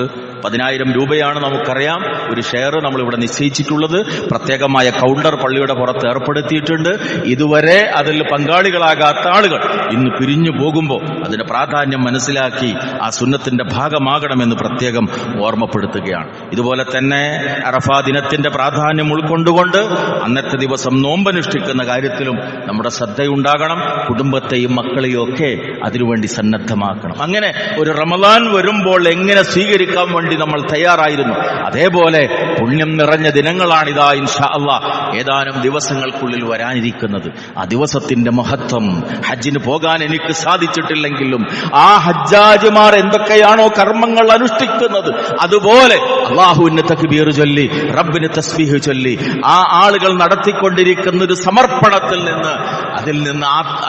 10,000 രൂപയാണ് നമുക്കറിയാം ഒരു ഷെയർ നമ്മളിവിടെ നിശ്ചയിച്ചിട്ടുള്ളത്. പ്രത്യേകമായ കൗണ്ടർ പള്ളിയുടെ പുറത്ത് ഏർപ്പെടുത്തിയിട്ടുണ്ട്. ഇതുവരെ അതിൽ പങ്കാളികളാകാത്ത ആളുകൾ ഇന്ന് പിരിഞ്ഞു പോകുമ്പോൾ അതിന്റെ പ്രാധാന്യം മനസ്സിലാക്കി ആ സുന്നത്തിന്റെ ഭാഗമാകണമെന്ന് പ്രത്യേകം ഓർമ്മപ്പെടുത്തുകയാണ്. ഇതുപോലെ തന്നെ അറഫാ ദിനത്തിന്റെ പ്രാധാന്യം ഉൾക്കൊണ്ടുകൊണ്ട് അന്നത്തെ ദിവസം നോമ്പനുഷ്ഠിക്കുന്ന കാര്യത്തിലും നമ്മുടെ ശ്രദ്ധയുണ്ടാകണം. കുടുംബത്തെയും മക്കളെയും ഒക്കെ അതിനുവേണ്ടി സന്നദ്ധമാക്കണം. അങ്ങനെ ഒരു റമദാൻ വരുമ്പോൾ എങ്ങനെ സ്വീകരിക്കാൻ വേണ്ടി നമ്മൾ തയ്യാറായിരുന്നു, അതേപോലെ പുണ്യം നിറഞ്ഞ ദിനങ്ങളാണിതാ ഇൻഷാ അല്ലാഹ് ഏതാനും ദിവസങ്ങൾക്കുള്ളിൽ വരാനിരിക്കുന്നത്. ആ ദിവസത്തിന്റെ മഹത്വം, ഹജ്ജിന് പോകാൻ എനിക്ക് സാധിച്ചിട്ടില്ലെങ്കിലും ആ ഹജ്ജാജിമാർ എന്തൊക്കെയാണോ കർമ്മങ്ങൾ അനുഷ്ഠിക്കുന്നത് അതുപോലെ അല്ലാഹുവിന് തക്ബീർ ചൊല്ലി റബ്ബിന് തസ്ബീഹ് ചൊല്ലി ആ ആളുകൾ നടത്തിക്കൊണ്ടിരിക്കുന്ന ഒരു സമർപ്പണത്തിൽ നിന്ന്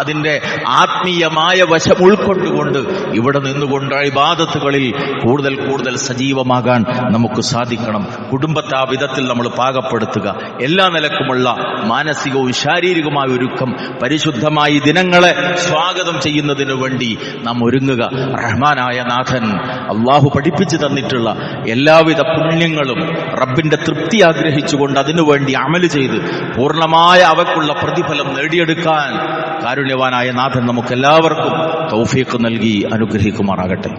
അതിന്റെ ആത്മീയമായ വശം ഉൾക്കൊണ്ടുകൊണ്ട് ഇവിടെ നിന്നുകൊണ്ട് ഇബാദത്തുകളിൽ കൂടുതൽ കൂടുതൽ സജീവമാകാൻ നമുക്ക് സാധിക്കണം. കുടുംബത്തെ ആ വിധത്തിൽ നമ്മൾ പാകപ്പെടുത്തുക. എല്ലാ നിലക്കുമുള്ള മാനസികവും ശാരീരികമായ ഒരുക്കം പരിശുദ്ധമായി ദിനങ്ങളെ സ്വാഗതം ചെയ്യുന്നതിനു വേണ്ടി നാം ഒരുങ്ങുക. റഹ്മാനായ നാഥൻ അള്ളാഹു പഠിപ്പിച്ചു തന്നിട്ടുള്ള എല്ലാവിധ പുണ്യങ്ങളും റബ്ബിന്റെ തൃപ്തി ആഗ്രഹിച്ചുകൊണ്ട് അതിനുവേണ്ടി അമല് ചെയ്ത് പൂർണ്ണമായ അവക്കുള്ള പ്രതിഫലം നേടിയെടുക്കാൻ കാരുണ്യവാനായ നാഥൻ നമുക്കെല്ലാവർക്കും തൗഫീഖ് നൽകി അനുഗ്രഹിക്കുമാറാകട്ടെ.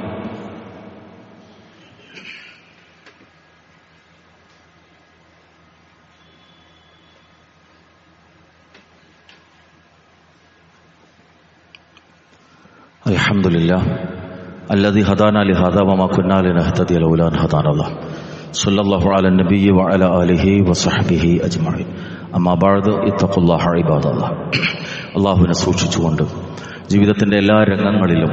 അൽഹംദുലില്ലാഹ് الذي هدانا لهذا وما كنا لنهتدي لولا أن هدانا الله صلى الله على النبي وعلى آله وصحبه أجمعين أما بعد اتقوا الله عباد الله അള്ളാഹുവിനെ സൂക്ഷിച്ചുകൊണ്ട് ജീവിതത്തിൻ്റെ എല്ലാ രംഗങ്ങളിലും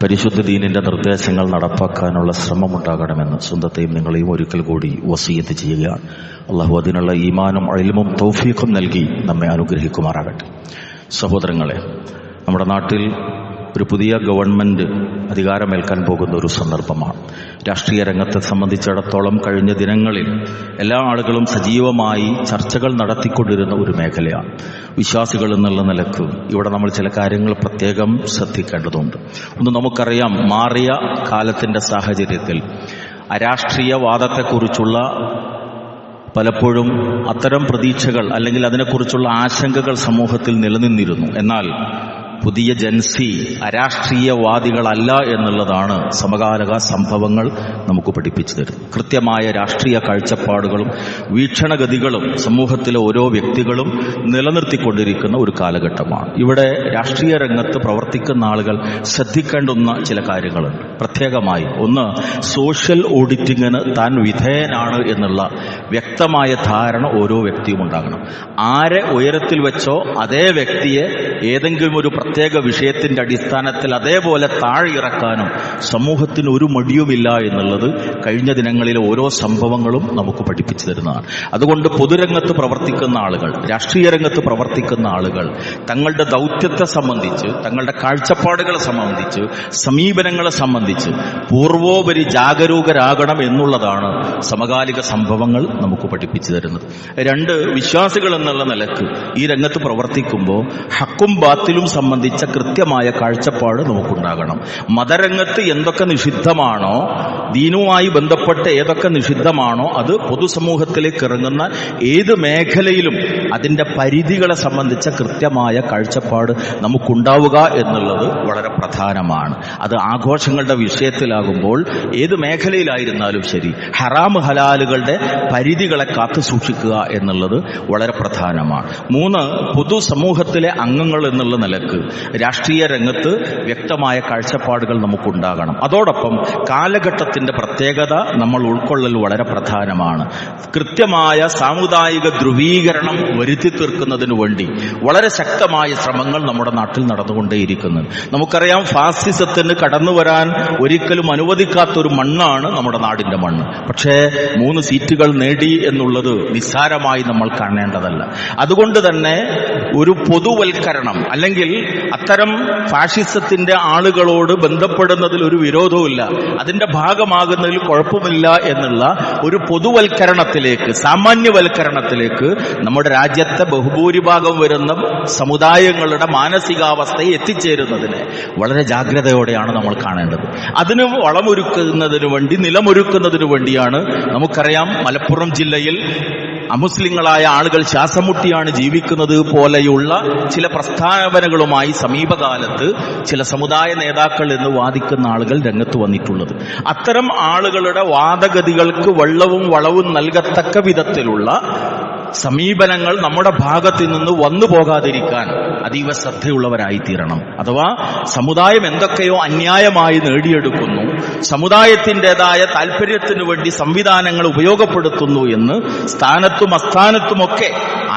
പരിശുദ്ധ ദീനിൻ്റെ നിർദ്ദേശങ്ങൾ നടപ്പാക്കാനുള്ള ശ്രമമുണ്ടാകണമെന്ന് സ്വന്തത്തെയും നിങ്ങളെയും ഒരിക്കൽ കൂടി വസിയത്ത് ചെയ്യുകയാണ്. അള്ളാഹു അതിനുള്ള ഈമാനും ഇൽമും തൗഫീഖും നൽകി നമ്മെ അനുഗ്രഹിക്കുമാറാകട്ടെ. സഹോദരങ്ങളെ, നമ്മുടെ നാട്ടിൽ ഒരു പുതിയ ഗവൺമെൻറ് അധികാരമേൽക്കാൻ പോകുന്ന ഒരു സന്ദർഭമാണ്. രാഷ്ട്രീയ രംഗത്തെ സംബന്ധിച്ചിടത്തോളം കഴിഞ്ഞ ദിനങ്ങളിൽ എല്ലാ ആളുകളും സജീവമായി ചർച്ചകൾ നടത്തിക്കൊണ്ടിരുന്ന ഒരു മേഖലയാണ്. വിശ്വാസികൾ എന്നുള്ള നിലക്ക് ഇവിടെ നമ്മൾ ചില കാര്യങ്ങൾ പ്രത്യേകം ശ്രദ്ധിക്കേണ്ടതുണ്ട്. ഒന്ന്, നമുക്കറിയാം, മാറിയ കാലത്തിൻ്റെ സാഹചര്യത്തിൽ അരാഷ്ട്രീയവാദത്തെക്കുറിച്ചുള്ള പലപ്പോഴും അത്തരം പ്രതീക്ഷകൾ അല്ലെങ്കിൽ അതിനെക്കുറിച്ചുള്ള ആശങ്കകൾ സമൂഹത്തിൽ നിലനിന്നിരുന്നു. എന്നാൽ പുതിയ ജൻസി അരാഷ്ട്രീയവാദികളല്ല എന്നുള്ളതാണ് സമകാലിക സംഭവങ്ങൾ നമുക്ക് പഠിപ്പിച്ചു തരുന്നത്. കൃത്യമായ രാഷ്ട്രീയ കാഴ്ചപ്പാടുകളും വീക്ഷണഗതികളും സമൂഹത്തിലെ ഓരോ വ്യക്തികളും നിലനിർത്തിക്കൊണ്ടിരിക്കുന്ന ഒരു കാലഘട്ടമാണ്. ഇവിടെ രാഷ്ട്രീയ രംഗത്ത് പ്രവർത്തിക്കുന്ന ആളുകൾ ശ്രദ്ധിക്കേണ്ടുന്ന ചില കാര്യങ്ങളുണ്ട്. പ്രത്യേകമായി ഒന്ന്, സോഷ്യൽ ഓഡിറ്റിങ്ങിന് താൻ വിധേയനാണ് എന്നുള്ള വ്യക്തമായ ധാരണ ഓരോ വ്യക്തിയും ഉണ്ടാകണം. ആരെ ഉയരത്തിൽ വെച്ചോ അതേ വ്യക്തിയെ ഏതെങ്കിലും ഒരു പ്രത്യേക വിഷയത്തിന്റെ അടിസ്ഥാനത്തിൽ അതേപോലെ താഴെയിറക്കാനും സമൂഹത്തിന് ഒരു മടിയുമില്ല എന്നുള്ളത് കഴിഞ്ഞ ദിനങ്ങളിലെ ഓരോ സംഭവങ്ങളും നമുക്ക് പഠിപ്പിച്ചു തരുന്നതാണ്. അതുകൊണ്ട് പൊതുരംഗത്ത് പ്രവർത്തിക്കുന്ന ആളുകൾ, രാഷ്ട്രീയ രംഗത്ത് പ്രവർത്തിക്കുന്ന ആളുകൾ തങ്ങളുടെ ദൗത്യത്തെ സംബന്ധിച്ച്, തങ്ങളുടെ കാഴ്ചപ്പാടുകളെ സംബന്ധിച്ച്, സമീപനങ്ങളെ സംബന്ധിച്ച് പൂർവോപരി ജാഗരൂകരാകണം എന്നുള്ളതാണ് സമകാലിക സംഭവങ്ങൾ നമുക്ക് പഠിപ്പിച്ചു തരുന്നത്. രണ്ട്, വിശ്വാസികൾ എന്നുള്ള നിലക്ക് ഈ രംഗത്ത് പ്രവർത്തിക്കുമ്പോൾ ഹക്കും ബാത്തിലും സംബന്ധിച്ച കൃത്യമായ കാഴ്ചപ്പാട് നമുക്കുണ്ടാകണം. മതരംഗത്ത് എന്തൊക്കെ നിഷിദ്ധമാണോ, ദീനുമായി ബന്ധപ്പെട്ട് ഏതൊക്കെ നിഷിദ്ധമാണോ, അത് പൊതുസമൂഹത്തിലേക്ക് ഇറങ്ങുന്ന ഏത് മേഖലയിലും അതിൻ്റെ പരിധികളെ സംബന്ധിച്ച കൃത്യമായ കാഴ്ചപ്പാട് നമുക്കുണ്ടാവുക എന്നുള്ളത് വളരെ പ്രധാനമാണ്. അത് ആഘോഷങ്ങളുടെ വിഷയത്തിലാകുമ്പോൾ ഏത് മേഖലയിലായിരുന്നാലും ശരി, ഹറാം ഹലാലുകളുടെ പരിധികളെ കാത്തു സൂക്ഷിക്കുക എന്നുള്ളത് വളരെ പ്രധാനമാണ്. മൂന്ന്, പൊതുസമൂഹത്തിലെ അംഗങ്ങൾ എന്നുള്ള നിലക്ക് രാഷ്ട്രീയ രംഗത്ത് വ്യക്തമായ കാഴ്ചപ്പാടുകൾ നമുക്കുണ്ടാകണം. അതോടൊപ്പം കാലഘട്ടത്തിന്റെ പ്രത്യേകത നമ്മൾ ഉൾക്കൊള്ളൽ വളരെ പ്രധാനമാണ്. കൃത്യമായ സാമുദായിക ധ്രുവീകരണം വരുത്തി തീർക്കുന്നതിനു വേണ്ടി വളരെ ശക്തമായ ശ്രമങ്ങൾ നമ്മുടെ നാട്ടിൽ നടന്നുകൊണ്ടേയിരിക്കുന്നു. നമുക്കറിയാം, ഫാസിസത്തിന് കടന്നു വരാൻ ഒരിക്കലും അനുവദിക്കാത്തൊരു മണ്ണാണ് നമ്മുടെ നാടിന്റെ മണ്ണ്. പക്ഷേ 3 സീറ്റുകൾ നേടി എന്നുള്ളത് നിസ്സാരമായി നമ്മൾ കാണേണ്ടതല്ല. അതുകൊണ്ട് തന്നെ ഒരു പൊതുവൽക്കരണം അല്ലെങ്കിൽ അത്തരം ഫാഷിസത്തിന്റെ ആളുകളോട് ബന്ധപ്പെടുന്നതിൽ ഒരു വിരോധവുമില്ല, അതിന്റെ ഭാഗമാകുന്നതിൽ കുഴപ്പമില്ല എന്നുള്ള ഒരു പൊതുവൽക്കരണത്തിലേക്ക്, സാമാന്യവൽക്കരണത്തിലേക്ക് നമ്മുടെ രാജ്യത്തെ ബഹുഭൂരിഭാഗം വരുന്ന സമുദായങ്ങളുടെ മാനസികാവസ്ഥയെ എത്തിച്ചേരുന്നതിന് വളരെ ജാഗ്രതയോടെയാണ് നമ്മൾ കാണേണ്ടത്. അതിന് വളമൊരുക്കുന്നതിനു വേണ്ടി, നിലമൊരുക്കുന്നതിനു വേണ്ടിയാണ് നമുക്കറിയാം മലപ്പുറം ജില്ലയിൽ അമുസ്ലിങ്ങളായ ആളുകൾ ശ്വാസം മുട്ടിയാണ് ജീവിക്കുന്നത് പോലെയുള്ള ചില പ്രസ്താവനകളുമായി സമീപകാലത്ത് ചില സമുദായ നേതാക്കൾ എന്ന് വാദിക്കുന്ന ആളുകൾ രംഗത്ത് വന്നിട്ടുള്ളത്. അത്തരം ആളുകളുടെ വാദഗതികൾക്ക് വെള്ളവും വളവും നൽകത്തക്ക വിധത്തിലുള്ള സമീപനങ്ങൾ നമ്മുടെ ഭാഗത്തു നിന്ന് വന്നു പോകാതിരിക്കാൻ അതീവ ശ്രദ്ധയുള്ളവരായിത്തീരണം. അഥവാ സമുദായം എന്തൊക്കെയോ അന്യായമായി നേടിയെടുക്കുന്നു, സമുദായത്തിൻ്റെതായ താല്പര്യത്തിനു വേണ്ടി സംവിധാനങ്ങൾ ഉപയോഗപ്പെടുത്തുന്നു എന്ന് സ്ഥാനത്തും അസ്ഥാനത്തുമൊക്കെ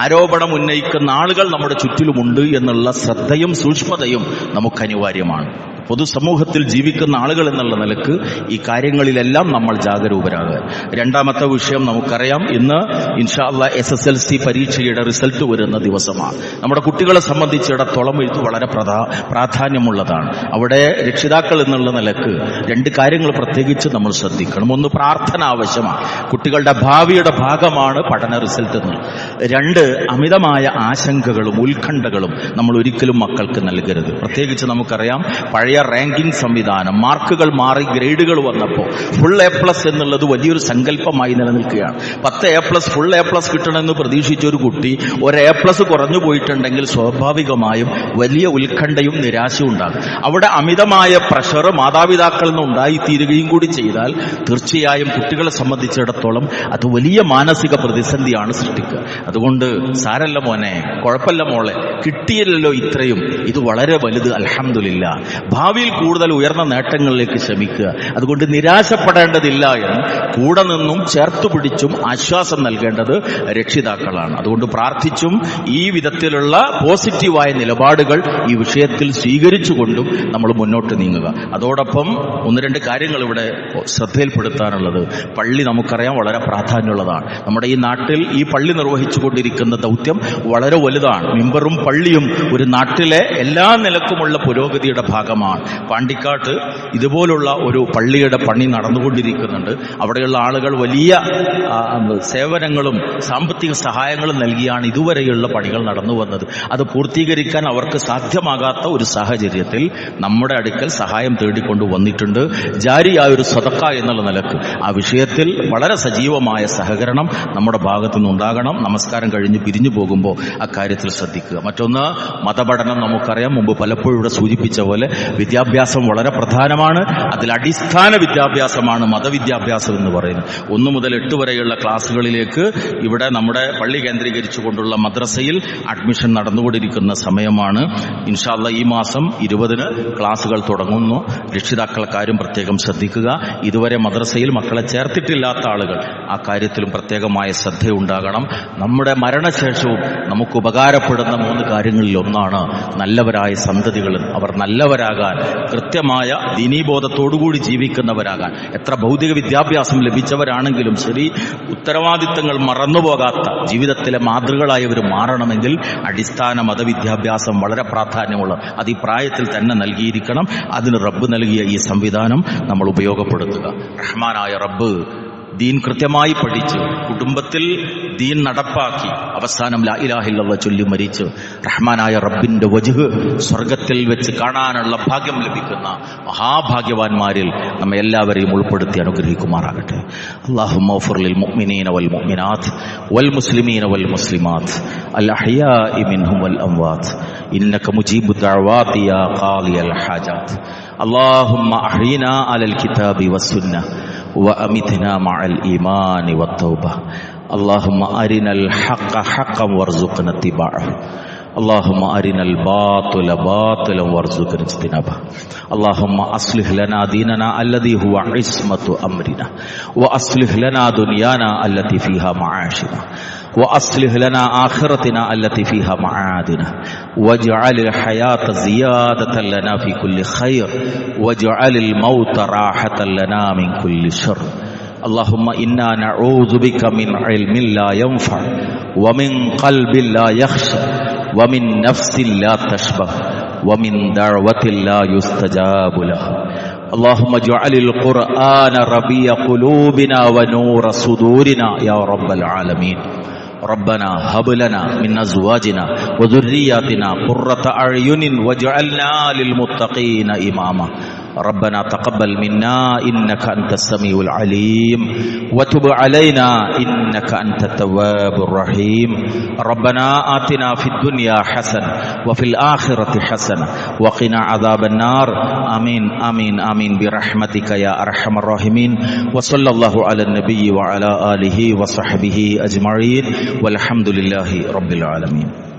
ആരോപണം ഉന്നയിക്കുന്ന ആളുകൾ നമ്മുടെ ചുറ്റിലുമുണ്ട് എന്നുള്ള ശ്രദ്ധയും സൂക്ഷ്മതയും നമുക്ക് അനിവാര്യമാണ്. പൊതുസമൂഹത്തിൽ ജീവിക്കുന്ന ആളുകൾ എന്നുള്ള നിലക്ക് ഈ കാര്യങ്ങളിലെല്ലാം നമ്മൾ ജാഗരൂകരാകുക. രണ്ടാമത്തെ വിഷയം നമുക്കറിയാം, ഇന്ന് ഇൻഷാ അല്ലാഹ് SSLC പരീക്ഷയുടെ റിസൾട്ട് വരുന്ന ദിവസമാണ്. നമ്മുടെ കുട്ടികളെ സംബന്ധിച്ചിടത്തോളം ഇത് വളരെ പ്രാധാന്യമുള്ളതാണ്. അവിടെ രക്ഷിതാക്കൾ എന്നുള്ള നിലക്ക് 2 കാര്യങ്ങൾ പ്രത്യേകിച്ച് നമ്മൾ ശ്രദ്ധിക്കണം. ഒന്ന്, പ്രാർത്ഥന ആവശ്യമാണ്. കുട്ടികളുടെ ഭാവിയുടെ ഭാഗമാണ് പഠന റിസൾട്ട് എന്ന്. 2, അമിതമായ ആശങ്കകളും ഉത്കണ്ഠകളും നമ്മൾ ഒരിക്കലും മക്കൾക്ക് നൽകരുത്. പ്രത്യേകിച്ച് നമുക്കറിയാം, പഴയ റാങ്കിംഗ് സംവിധാനം, മാർക്കുകൾ മാറി ഗ്രേഡുകൾ വന്നപ്പോൾ ഫുൾ A+ എന്നുള്ളത് വലിയൊരു സങ്കല്പമായി നിലനിൽക്കുകയാണ്. 10 A+, ഫുൾ A+ കിട്ടണമെന്ന് പ്രതീക്ഷിച്ച ഒരു കുട്ടി ഒരു A+ കുറഞ്ഞു പോയിട്ടുണ്ടെങ്കിൽ സ്വാഭാവികമായും വലിയ ഉത്കണ്ഠയും നിരാശയും ഉണ്ടാകും. അവിടെ അമിതമായ പ്രഷർ മാതാപിതാക്കളിൽ നിന്ന് ഉണ്ടായിത്തീരുകയും കൂടി ചെയ്താൽ തീർച്ചയായും കുട്ടികളെ സംബന്ധിച്ചിടത്തോളം അത് വലിയ മാനസിക പ്രതിസന്ധിയാണ് സൃഷ്ടിക്കുക. അതുകൊണ്ട് സാരല്ല മോനെ, കുഴപ്പമില്ല മോളെ, കിട്ടിയില്ലല്ലോ ഇത്രയും, ഇത് വളരെ വലുത്, അൽഹംദുലില്ലാ. ഭാവിയിൽ കൂടുതൽ ഉയർന്ന നേട്ടങ്ങളിലേക്ക് ശ്രമിക്കുക. അതുകൊണ്ട് നിരാശപ്പെടേണ്ടതില്ല എന്ന് കൂടെ നിന്നും ചേർത്തു പിടിച്ചും ആശ്വാസം നൽകേണ്ടത് രക്ഷിതാക്കളാണ്. അതുകൊണ്ട് പ്രാർത്ഥിച്ചും ഈ വിധത്തിലുള്ള പോസിറ്റീവായ നിലപാടുകൾ ഈ വിഷയത്തിൽ സ്വീകരിച്ചുകൊണ്ടും നമ്മൾ മുന്നോട്ട് നീങ്ങുക. അതോടൊപ്പം ഒന്ന് രണ്ട് കാര്യങ്ങൾ ഇവിടെ ശ്രദ്ധയിൽപ്പെടുത്താനുള്ളത്, പള്ളി നമുക്കറിയാം വളരെ പ്രാധാന്യമുള്ളതാണ്. നമ്മുടെ ഈ നാട്ടിൽ ഈ പള്ളി നിർവഹിച്ചുകൊണ്ടിരിക്കുന്ന ദൗത്യം വളരെ വലുതാണ്. മിമ്പറും പള്ളിയും ഒരു നാട്ടിലെ എല്ലാ നിലക്കുമുള്ള പുരോഗതിയുടെ ഭാഗമാണ്. പാണ്ടിക്കാട്ട് ഇതുപോലുള്ള ഒരു പള്ളിയുടെ പണി നടന്നുകൊണ്ടിരിക്കുന്നുണ്ട്. അവിടെയുള്ള ആളുകൾ വലിയ സേവനങ്ങളും സാമ്പത്തിക സഹായങ്ങളും നൽകിയാണ് ഇതുവരെയുള്ള പണികൾ നടന്നു വന്നത്. അത് പൂർത്തീകരിക്കാൻ അവർക്ക് സാധ്യമാകാത്ത ഒരു സാഹചര്യത്തിൽ നമ്മുടെ അടുക്കൽ സഹായം തേടിക്കൊണ്ട് വന്നിട്ടുണ്ട്. ജാരിയായ ഒരു സദഖ എന്നുള്ള നിലക്ക് ആ വിഷയത്തിൽ വളരെ സജീവമായ സഹകരണം നമ്മുടെ ഭാഗത്തു നിന്നുണ്ടാകണം. നമസ്കാരം കഴിഞ്ഞ് പിരിഞ്ഞു പോകുമ്പോൾ അക്കാര്യത്തിൽ ശ്രദ്ധിക്കുക. മറ്റൊന്ന്, മതപഠനം നമുക്കറിയാം. മുമ്പ് പലപ്പോഴും ഇവിടെ സൂചിപ്പിച്ച പോലെ വിദ്യാഭ്യാസം വളരെ പ്രധാനമാണ്. അതിൽ അടിസ്ഥാന വിദ്യാഭ്യാസമാണ് മതവിദ്യാഭ്യാസം എന്ന് പറയുന്നത്. 1 മുതൽ 8 വരെയുള്ള ക്ലാസ്സുകളിലേക്ക് ഇവിടെ നമ്മുടെ പള്ളി കേന്ദ്രീകരിച്ചുകൊണ്ടുള്ള മദ്രസയിൽ അഡ്മിഷൻ നടന്നുകൊണ്ടിരിക്കുന്ന സമയമാണ്. ഇൻഷാ അല്ലാഹ് ഈ മാസം 20-ന് ക്ലാസ്സുകൾ തുടങ്ങുന്നു. രക്ഷിതാക്കൾ കാര്യം പ്രത്യേകം ശ്രദ്ധിക്കുക. ഇതുവരെ മദ്രസയിൽ മക്കളെ ചേർത്തിട്ടില്ലാത്ത ആളുകൾ ആ കാര്യത്തിലും പ്രത്യേകമായ ശ്രദ്ധയുണ്ടാകണം. നമ്മുടെ മരണശേഷവും നമുക്ക് ഉപകാരപ്പെടുന്ന 3 കാര്യങ്ങളിൽ ഒന്നാണ് നല്ലവരായ സന്തതികൾ. അവർ നല്ലവരാകാൻ, കൃത്യമായ ദീനീബോധത്തോടുകൂടി ജീവിക്കുന്നവരാകാൻ, എത്ര ഭൗതിക വിദ്യാഭ്യാസം ലഭിച്ചവരാണെങ്കിലും ശരി, ഉത്തരവാദിത്തങ്ങൾ മറന്നുപോകാത്ത ജീവിതത്തിലെ മാതൃകളായവർ മാറണമെങ്കിൽ അടിസ്ഥാന മതവിദ്യാഭ്യാസം വളരെ പ്രാധാന്യമുള്ള അത് ഈ പ്രായത്തിൽ തന്നെ നൽകിയിരിക്കണം. അതിന് റബ്ബ് നൽകിയ ഈ സംവിധാനം നമ്മൾ ഉപയോഗപ്പെടുത്തുക. റഹ്മാനായ റബ്ബ് ദീൻ കൃത്യമായി പഠിച്ച് കുടുംബത്തിൽ ദീൻ നടപ്പാക്കി അവസാനം ലാ ഇലാഹ ഇല്ലല്ലാഹ് ചൊല്ലി മരിച്ച് റഹ്മാനായ റബ്ബിന്റെ വജ്ഹ് സ്വർഗത്തിൽ വെച്ച് കാണാനുള്ള ഭാഗ്യം ലഭിക്കുന്ന മഹാഭാഗ്യവാന്മാരിൽ നമ്മെ എല്ലാവരെയും ഉൾപ്പെടുത്തി അനുഗ്രഹിക്കുമാറാകട്ടെ. അല്ലാഹുമ്മ ഗ്ഫിർ ലിൽ മുഅ്മിനീന വൽ മുഅ്മിനാത്ത് വൽ മുസ്ലിമീന വൽ മുസ്ലിമാത്ത് അൽ അഹ്യാഇ മിൻഹും വൽ അംവാത്ത് ഇന്നക മുജീബു ദഅവാതി യാ ഖാദിയൽ ഹാജാത്ത്. അല്ലാഹുമ്മ അഹ്യിനാ അലൽ കിതാബി വസ്സുന്നഹ് وأمتنا مع الإيمان والتوبة. اللهم أرنا الحق حقا وارزقنا اتباعه. اللهم أرنا الباطل باطلا وارزقنا اجتنابه. اللهم أصلح لنا ديننا الذي هو عصمة أمرنا، وأصلح لنا دنيانا التي فيها معاشنا، وأصلح لنا آخرتنا التي فيها معادنا، واجعل الحياة زيادة لنا في كل خير، واجعل الموت راحة لنا من كل شر. اللهم إنا نعوذ بك من علم لا ينفع، ومن قلب لا يخشى، ومن نفس لا تشبع، ومن دعوة لا يستجاب له. اللهم اجعل القرآن ربيع قلوبنا ونور صدورنا يا رب العالمين. ربنا هب لنا من أزواجنا وذرياتنا قرة أعين واجعلنا للمتقين إماما. ربنا تقبل منا إنك أنت السميع العليم وتب علينا إنك أنت التواب الرحيم. ربنا آتنا في الدنيا حسنة وفي الآخرة حسنة وقنا عذاب النار. آمين آمين آمين برحمتك يا أرحم الراحمين. وصلى الله على النبي وعلى آله وصحبه أجمعين والحمد لله رب العالمين.